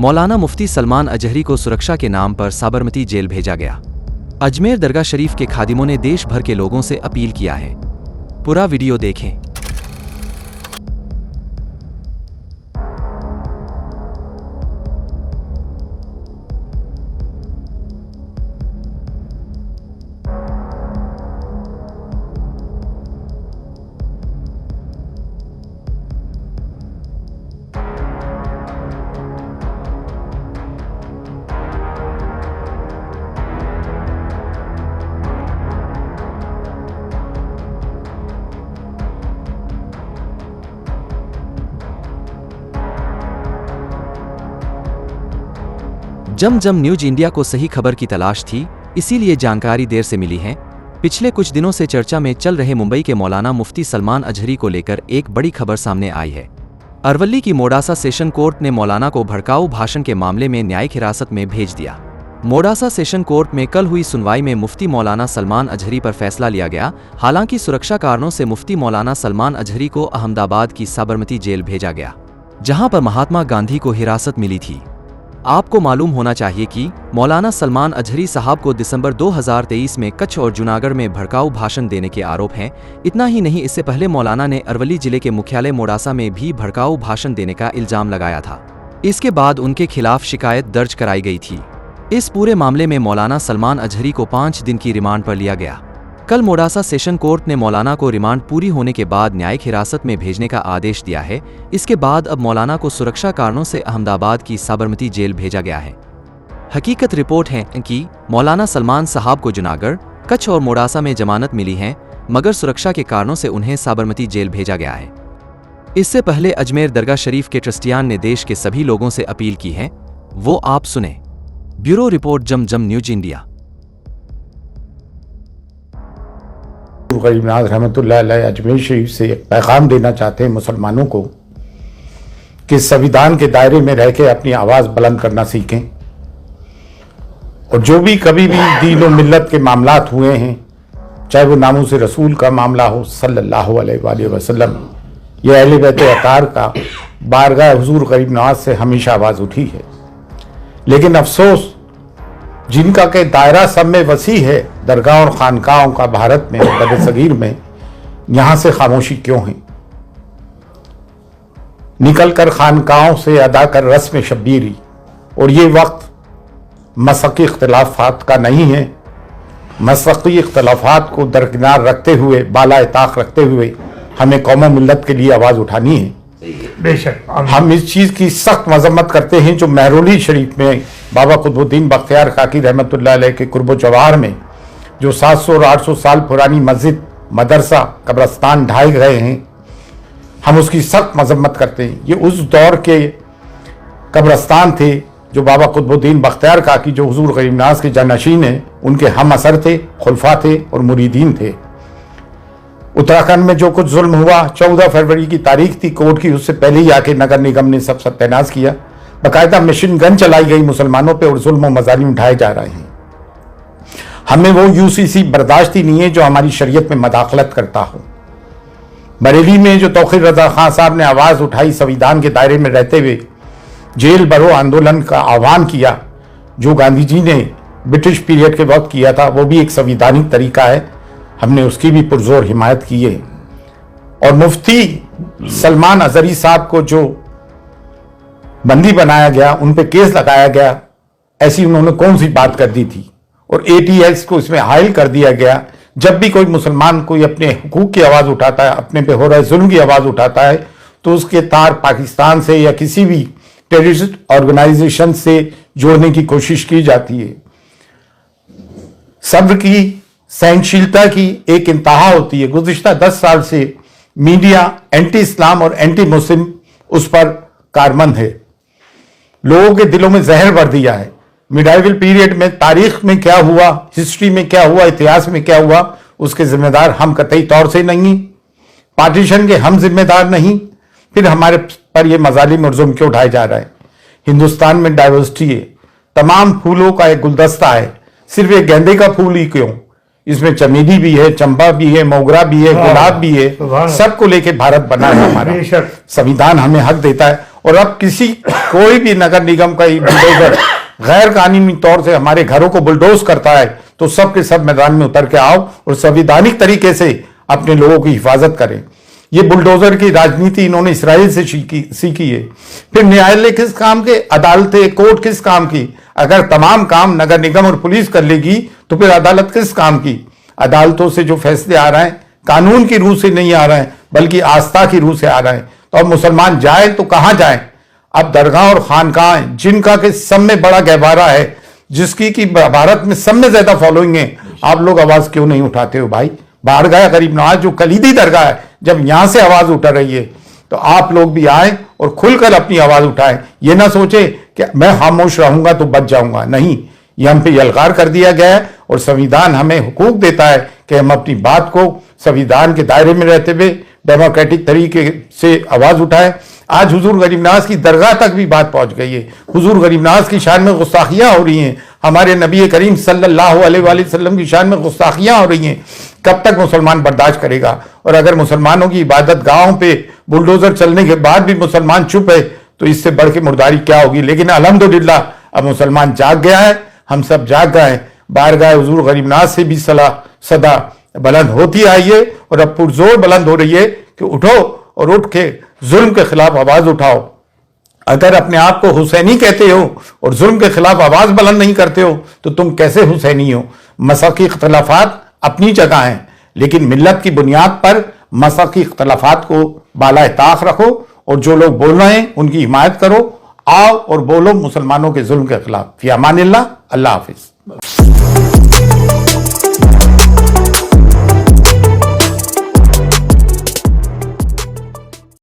मौलाना मुफ्ती सलमान अजहरी को सुरक्षा के नाम पर साबरमती जेल भेजा गया। अजमेर दरगाह शरीफ के खादिमों ने देश भर के लोगों से अपील किया है। पूरा वीडियो देखें। जम न्यूज इंडिया को सही खबर की तलाश थी, इसीलिए जानकारी देर से मिली है। पिछले कुछ दिनों से चर्चा में चल रहे मुंबई के मौलाना मुफ्ती सलमान अजहरी को लेकर एक बड़ी खबर सामने आई है। अरवली की मोडासा सेशन कोर्ट ने मौलाना को भड़काऊ भाषण के मामले में न्यायिक हिरासत में भेज दिया। मोडासा सेशन कोर्ट में कल हुई सुनवाई में मुफ्ती मौलाना सलमान अजहरी पर फैसला लिया गया। हालांकि सुरक्षा कारणों से मुफ्ती मौलाना सलमान अजहरी को अहमदाबाद की साबरमती जेल भेजा गया, जहां पर महात्मा गांधी को हिरासत मिली थी। आपको मालूम होना चाहिए कि मौलाना सलमान अजहरी साहब को दिसंबर 2023 में कच्छ और जूनागढ़ में भड़काऊ भाषण देने के आरोप हैं। इतना ही नहीं, इससे पहले मौलाना ने अरवली जिले के मुख्यालय मोडासा में भी भड़काऊ भाषण देने का इल्जाम लगाया था। इसके बाद उनके खिलाफ शिकायत दर्ज कराई गई थी। इस पूरे मामले में मौलाना सलमान अजहरी को 5 दिन की रिमांड पर लिया गया। कल मोडासा सेशन कोर्ट ने मौलाना को रिमांड पूरी होने के बाद न्यायिक हिरासत में भेजने का आदेश दिया है। इसके बाद अब मौलाना को सुरक्षा कारणों से अहमदाबाद की साबरमती जेल भेजा गया है। हकीकत रिपोर्ट है कि मौलाना सलमान साहब को जूनागढ़, कच्छ और मोडासा में जमानत मिली है, मगर सुरक्षा के कारणों से उन्हें साबरमती जेल भेजा गया है। इससे पहले अजमेर दरगाह शरीफ के ट्रस्टियान ने देश के सभी लोगों से अपील की है, वो आप सुने। ब्यूरो रिपोर्ट जम न्यूज इंडिया। गरीब नवाज रहमतुल्लाह अलैह अजमेर शरीफ से एक पैगाम देना चाहते हैं मुसलमानों को कि संविधान के दायरे में रह के अपनी आवाज़ बुलंद करना सीखें, और जो भी कभी भी दीन और मिल्लत के मामलात हुए हैं, चाहे वो नामूस रसूल का मामला हो सल्लल्लाहु अलैहि वसल्लम, या अहले बैत अतार का, बारगाह हुजूर गरीब नवाज से हमेशा आवाज़ उठी है। लेकिन अफसोस, जिनका के दायरा सब में वसी है, दरगाह और खानकाहों का भारत में बरसगीर में, यहाँ से खामोशी क्यों है? निकल कर खानकाहों से अदा कर रस्म शब्बीरी। और ये वक्त मसक़ी इख्तिलाफ़ात का नहीं है। मसक़ी इख्तिलाफ़ात को दरकिनार रखते हुए, बाला ताक़ रखते हुए हमें कौम मिल्लत के लिए आवाज़ उठानी है। बेशक हम इस चीज़ की सख्त मजम्मत करते हैं जो महरौली शरीफ में बाबा कुतुबुद्दीन बख्तियार काकी रहमतुल्लाह अलैह के कुर्बो जवाहर में जो 700 और 800 साल पुरानी मस्जिद, मदरसा, कब्रस्तान ढाए गए हैं, हम उसकी सख्त मजम्मत करते हैं। ये उस दौर के कब्रस्तान थे जो बाबा कुतुबुद्दीन बख्तियार काकी, जो हुजूर गरीब नवाज के जानशीन हैं, उनके हम असर थे, खुलफा थे और मुरीदीन थे। उत्तराखंड में जो कुछ जुल्म हुआ, 14 फरवरी की तारीख थी कोर्ट की, उससे पहले ही आके नगर निगम ने सब सत्यानाश किया। बाकायदा मशीन गन चलाई गई मुसलमानों पे और जुल्म और मजालिम उठाए जा रहे हैं। हमें वो यूसीसी बर्दाश्त ही नहीं है जो हमारी शरीयत में मदाखलत करता हो। बरेली में जो तौक़ीर रज़ा खान साहब ने आवाज़ उठाई, संविधान के दायरे में रहते हुए जेल भरो आंदोलन का आह्वान किया, जो गांधी जी ने ब्रिटिश पीरियड के वक्त किया था, वो भी एक संविधानिक तरीका है। हमने उसकी भी पुरजोर हिमायत की है। और मुफ्ती सलमान अजहरी साहब को जो बंदी बनाया गया, उन पे केस लगाया गया, ऐसी उन्होंने कौन सी बात कर दी थी? और ATX को इसमें हायल कर दिया गया। जब भी कोई मुसलमान कोई अपने हुकूक की आवाज़ उठाता है, अपने पे हो रहे जुल्म की आवाज़ उठाता है, तो उसके तार पाकिस्तान से या किसी भी टेररिस्ट ऑर्गेनाइजेशन से जोड़ने की कोशिश की जाती है। सब्र की, सहनशीलता की एक इंतहा होती है। गुज़िश्ता 10 साल से मीडिया एंटी इस्लाम और एंटी मुस्लिम उस पर कारमंद है। लोगों के दिलों में जहर भर दिया है। मिडाइवल पीरियड में तारीख में क्या हुआ, हिस्ट्री में क्या हुआ, इतिहास में क्या हुआ, उसके जिम्मेदार हम कतई तौर से नहीं। पार्टीशन के हम जिम्मेदार नहीं। फिर हमारे पर ये मजालिम और जुल्म क्यों उठाए जा रहा है? हिंदुस्तान में डाइवर्सिटी है, तमाम फूलों का एक गुलदस्ता है, सिर्फ एक गेंदे का फूल ही क्यों? इसमें चमेली भी है, चंपा भी है, मोगरा भी है, गुलाब भी है। सबको लेके भारत बना है हमारा। संविधान हमें हक देता है और अब कोई भी नगर निगम का ही बुलडोजर गैर कानूनी तौर से हमारे घरों को बुलडोज करता है तो सब के सब मैदान में उतर के आओ और संवैधानिक तरीके से अपने लोगों की हिफाजत करें। ये बुलडोजर की राजनीति इन्होंने इसराइल से सीखी है। फिर न्यायालय किस काम के, अदालतें, कोर्ट किस काम की? अगर तमाम काम नगर निगम और पुलिस कर लेगी तो फिर अदालत किस काम की? अदालतों से जो फैसले आ रहे हैं कानून की रूह से नहीं आ रहे हैं बल्कि आस्था की रूह से आ रहे हैं। तो अब मुसलमान जाए तो कहां जाए? अब दरगाह और खानकाह जिनका के सब में बड़ा गहवारा है, जिसकी कि भारत में सब में ज्यादा फॉलोइंग है, आप लोग आवाज क्यों नहीं उठाते हो भाई? बारगाह गरीब नवाज जो कलीदी दरगाह है, जब यहां से आवाज उठ रही है तो आप लोग भी आए और खुलकर अपनी आवाज उठाएं। ये ना सोचे कि मैं खामोश रहूंगा तो बच जाऊंगा, नहीं, ये हम पे यलगार कर दिया गया है और संविधान हमें हुकूक देता है कि हम अपनी बात को संविधान के दायरे में रहते हुए डेमोक्रेटिक तरीके से आवाज उठाएं। आज हुजूर गरीब नवाज की दरगाह तक भी बात पहुंच गई है। हुजूर गरीब नवाज की शान में गुस्ताखियां हो रही हैं, हमारे नबी करीम सल्लल्लाहु अलैहि वसल्लम की शान में गुस्ताखियां हो रही हैं। कब तक मुसलमान बर्दाश्त करेगा? और अगर मुसलमानों की इबादत गाहों पे बुलडोजर चलने के बाद भी मुसलमान चुप है तो इससे बढ़ के मुर्दारी क्या होगी? लेकिन अल्हम्दुलिल्लाह अब मुसलमान जाग गया है, हम सब जाग गए हैं। बारगाह हुजूर गरीब नवाज से भी सदा बुलंद होती आई है और अब पुरजोर बुलंद हो रही है कि उठो और उठ के जुल्म के खिलाफ आवाज उठाओ। अगर अपने आप को हुसैनी कहते हो और जुल्म के खिलाफ आवाज बुलंद नहीं करते हो तो तुम कैसे हुसैनी हो? मसलकी इख्तलाफात अपनी जगह हैं, लेकिन मिल्लत की बुनियाद पर मसलकी इख्तलाफात को बाला ताख रखो और जो लोग बोल रहे हैं उनकी हिमायत करो। आओ और बोलो मुसलमानों के जुल्म के खिलाफ। फी अमानिल्लाह, अल्लाह हाफिज।